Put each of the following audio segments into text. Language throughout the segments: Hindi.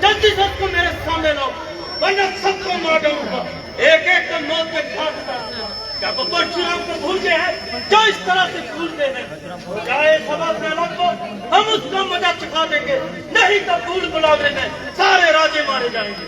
जल्दी सबको मेरे सामने लाओ, वरना सबको मार डालूंगा। एक एक का मौत के घाट उतारना। क्या वो परशुराम को भूल गए हैं जो इस तरह से भूलते हैं? चाहे सभा में को हम उसका मजा चखा देंगे, नहीं तो भूल बुलावे में सारे राजे मारे जाएंगे।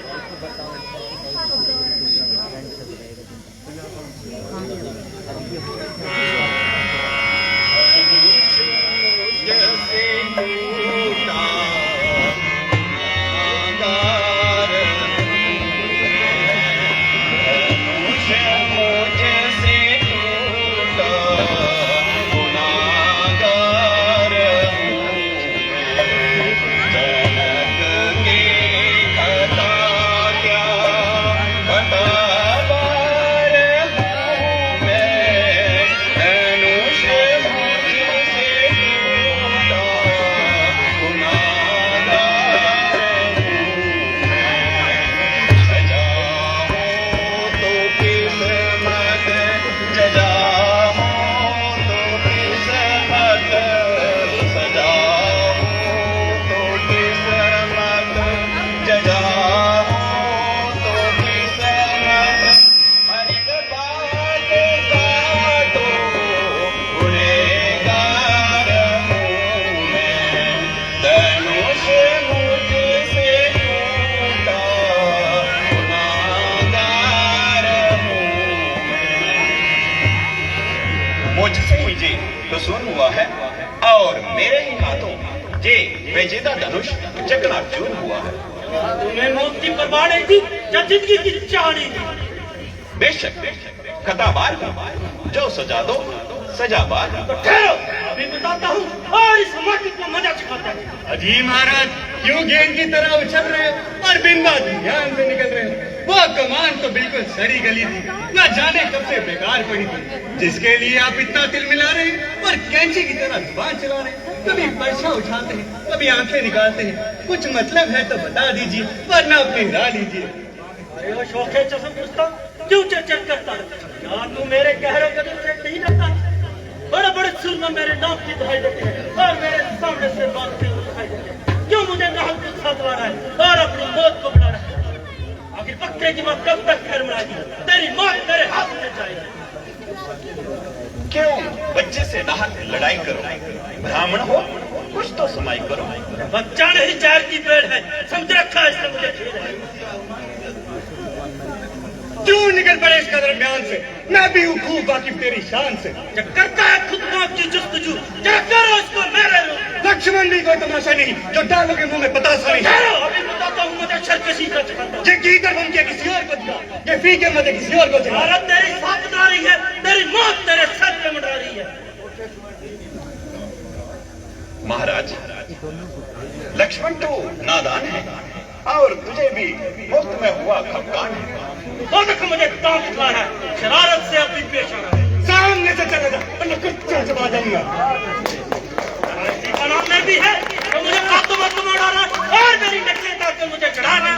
कसूर हुआ है और मेरे ही हाथों ये बेजेदा धनुष चकनाचूर हुआ है। तुम्हें मौत की परवाह नहीं थी या जिंदगी की चाह नहीं थी? बेशक खताबार हूँ, जो सजा दो सजाबार। तो ठहरो, अभी बताता हूँ और इस माटी को मजा चखाता हूँ। अजी महाराज क्यों गेंद की तरह उछल रहे हो और बिन बात ध्यान से निकल रहे हो? वो कमान तो बिल्कुल सड़ी गली थी, न जाने कब से बेकार पड़ी थी, जिसके लिए आप इतना तिल मिला रहे हैं और कैंची की तरह जुबान चला रहे हैं। कभी पर्चा उठाते हैं, कभी आंखें निकालते हैं। कुछ मतलब है तो बता दीजिए, वरना अपनी राह लीजिए। अरे वो शौखे चसम पूछता क्यों चर्चा करता है? क्या तू मेरे गहरे कदम से नहीं लगता? बड़े बड़े सुर में मेरे नाम की दुहाई देते हैं और मेरे सामने से बात दिखाई देते हैं। क्यों मुझे नाहक को साधवा रहा है और अपनी मौत को बुला रहा है? आखिर पक्के की बात कब तक कर बनाएगी? तेरी मौत मेरे हाथ में जाएगी। क्यों बच्चे से नाहक लड़ाई करो? ब्राह्मण हो कुछ तो समाई करो। बच्चा नहीं जहर की पेड़ है, समझ रखा है, इससे मुझे खेद है। क्यों निकल पड़े इसका दरम्यान से? मैं भी हूँ खूब वाकिफ तेरी शान से। जब करता है खुद मौत की जुस्तजू, क्या करो उसको मेरे रूप? लक्ष्मण भी कोई तमाशा नहीं जो डालोगे मुंह में पतासा नहीं। ठहरो, अभी बताता हूँ मुझे शर्कशी का चखाता। ये गीदड़ बन के किसी और को दिखा, ये फीके मत किसी और को दिखा। भारत तेरी साथ आ रही है, तेरी मौत तेरे सर पे मंडरा रही है। महाराज लक्ष्मण तो नादान है और तुझे भी मुफ्त में हुआ खपकान है। तो तक मुझे दांत खिलाना है, शरारत से अपनी पेश आना है। सामने से चले जा वरना कुत्ता चबा जाऊंगा। इसी का नाम मैं भी है तो मुझे काटो मत मारा रहा और मेरी नकलें ताकि मुझे चढ़ाना।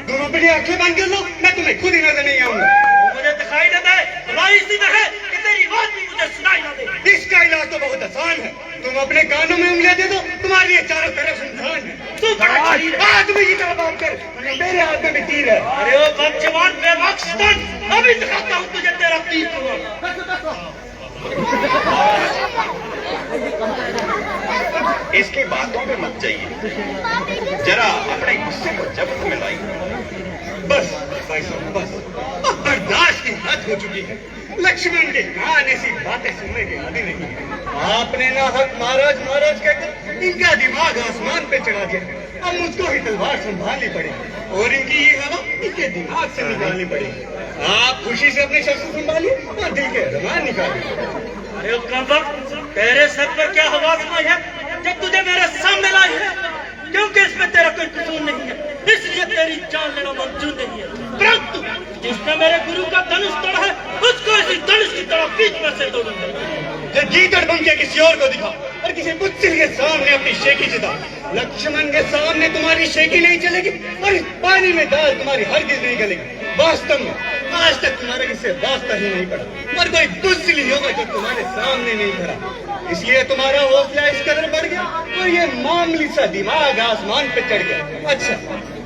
तुम अपनी आंखें बंद कर लो, मैं तुम्हें खुद ही नजर नहीं आऊंगा। मुझे दिखाई देता है, बुराई इसी में है कि तेरी बात भी मुझे सुनाई ना दे। इसका इलाज तो बहुत आसान है, तुम अपने कानों में उंगलियां दे दो, तुम्हारे लिए चारों तरफ सुनसान है। तू बड़ा शरीर है। आदमी की तरह बात कर, मेरे हाथ में भी तीर है। अरे ओ बदजवान बेवक्त स्तन, अभी दिखाता हूँ तुझे तेरा तीर को। इसकी बातों पे मत जाइए, जरा अपने गुस्से को जब्त में लाइए। बस भाई साहब बस, अब बर्दाश्त की हद हो चुकी है। लक्ष्मण के कान ऐसी बातें सुनने के आदि नहीं है। आपने ना हक महाराज महाराज कहकर इनका दिमाग आसमान पे चढ़ा दिया। अब मुझको ही तलवार संभालनी पड़ेगी और इनकी ये हवा इनके दिमाग से निकालनी पड़ेगी। आप खुशी से अपने शस्त्र संभालिए और दिल के रमान निकालिए। अरे कमबख्त, तेरे सर पर क्या हवा समाई है जब तुझे मेरे सामने लाई है? क्योंकि इसमें तेरा कोई कसूर नहीं है, इसलिए तेरी जान लेना मंजूर नहीं है। परंतु जिसने मेरे गुरु का धनुष तोड़ा है, उसको इसी धनुष की तरह बीच में से तोड़ूंगा। ये गीदड़ बन के किसी और को दिखा और किसी बुच्चिल के सामने अपनी शेखी जिता। लक्ष्मण के सामने तुम्हारी शेखी नहीं चलेगी और इस पानी में दाल तुम्हारी हरगिज नहीं गलेगी। वास्तव में आज तक तुम्हारे किससे वास्ता ही नहीं पड़ा और कोई बुजदिल होगा जो तुम्हारे सामने नहीं खड़ा। इसलिए तुम्हारा हौसला इस कदर बढ़ गया और ये मामूली सा दिमाग आसमान पे चढ़ गया। अच्छा,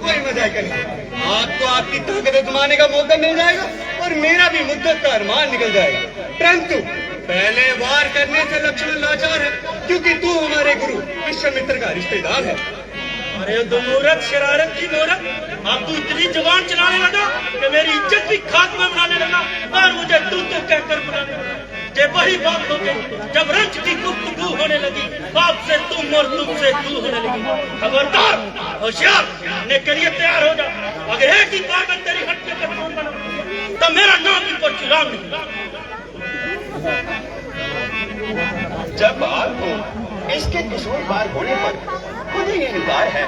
कोई मजाक नहीं, आपको आपकी ताकत आजमाने का मौका मिल जाएगा और मेरा भी मुद्दत का अरमान निकल जाएगा। परंतु पहले वार करने से लक्ष्मण लाचार है, क्योंकि तू हमारे गुरु विश्वामित्र का रिश्तेदार है। अरे दो मूर्ख, शरारत की मूर्ख, अब तू इतनी जबान चलाने लगा कि मेरी इज्जत भी खाक में बनाने लगा और मुझे तू कहकर बुलाने लगा। ये वही बात हो गई जब रंज की गुफ्तगू होने लगी, बाप से तुम और तुमसे तू होने लगी। खबरदार, होशियार, ने के लिए तैयार हो जा। अगर एक ही बार में तेरी हत्या का कौन बना तो मेरा नाम भी परशुराम नहीं। जब आपको इसके कसूरवार होने पर खुद ही इनकार है,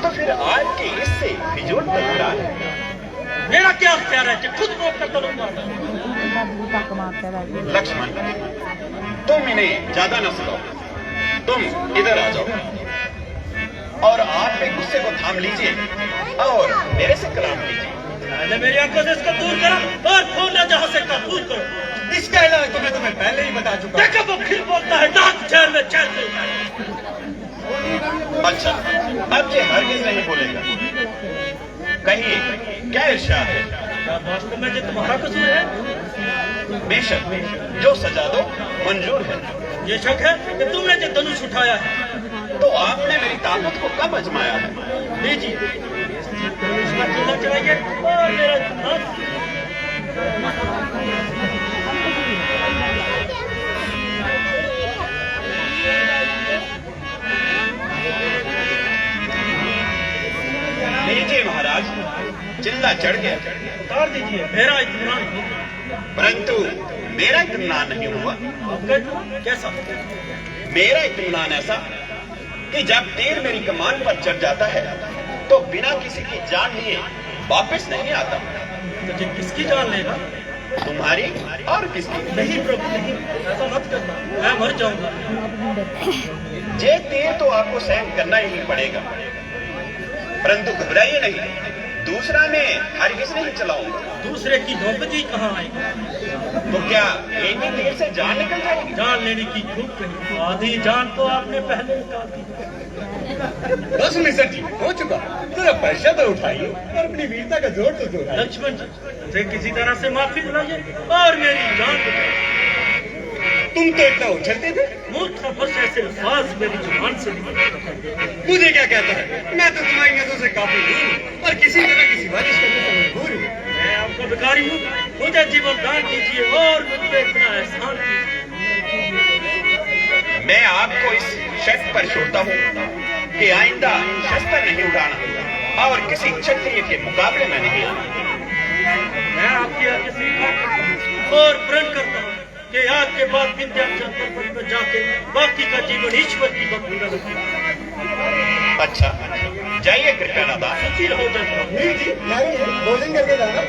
तो फिर आपके इससे फिजूल तकरार है। मेरा क्या अख्तियार है कि खुद मौत कर करूंगा। लक्ष्मण, तुम इन्हें ज्यादा न सुनो, तुम इधर आ जाओ और आप भी गुस्से को थाम लीजिए और मेरे से कलाम कीजिए। पहले मेरी आंखों से इसको दूर करो और फोन जहां से दूर करो। इसका इलाज तो मैं तुम्हें पहले ही बता चुका हूं। देखो वो फिर बोलता है डाक शहर में चल से। अच्छा, अब ये हरगिज नहीं बोलेगा। कहिए, क्या इरशाद है? क्या वास्तव में जो तुम्हारा कसूर है? बेशक, जो सजा दो मंजूर है। ये शक है कि तुमने जो धनुष उठाया है तो आपने मेरी ताकत को कब आजमाया है? लीजिए, धनुष का चूल्हा चलाइए और मेरा हाथ लीजिए महाराज, चिल्ला चढ़ गया। उतार दीजिए। मेरा इत्मीनान हो गया। परंतु मेरा इत्मीनान नहीं हुआ। आपका इत्मीनान कैसा? मेरा इत्मीनान ऐसा कि जब तीर मेरी कमान पर चढ़ जाता है तो बिना किसी की जान लिए वापस नहीं आता। तो ये किसकी जान लेगा? तुम्हारी और किसकी? नहीं प्रभु, नहीं, ऐसा मत करना, मैं मर जाऊंगा। ये तीर तो आपको सहन करना ही पड़ेगा, परंतु घबराइए नहीं, दूसरा मैं हरगिज नहीं चलाऊंगा। दूसरे की नौबत ही कहाँ आएगी? तो क्या एक ही तीर से जान निकल जाएगी? जान लेने की खूब कही, आधी जान तो आपने पहले निकाल दी। बस मिसर जी, हो चुका। जरा पैसा तो उठाइए और अपनी वीरता का जोर तो जोड़ाइए। लक्ष्मण जी, मुझे किसी तरह से माफी दिलाइए और मेरी जान बचाइए। तुम तो इतना उछलते थे। मूर्ख बस ऐसे अल्फाज मेरी जुबान से निकलते। मुझे क्या कहता है? मैं तो तुम्हारी नजरों से काफी दूर हूँ और किसी तरह की सिफारिश करने से मजबूर हूँ। मैं आपका भिखारी हूँ, मुझे जीवन दान कीजिए और मुझ पर इतना एहसान कीजिए। मैं आपको इस शर्त पर छोड़ता हूँ कि आइंदा शस्त्र नहीं उठाना और किसी क्षत्रिय के मुकाबले में नहीं आना। मैं आपकी आज्ञा स्वीकार करता हूँ और प्रण करता हूँ कि आज के बाद विंध्याचल पर्वत पर जाके बाकी का जीवन ईश्वर की भक्ति में रखूंगा। अच्छा, जाइए कृपया नादान। सुखी रहो जब जी, भोजन करके जाना।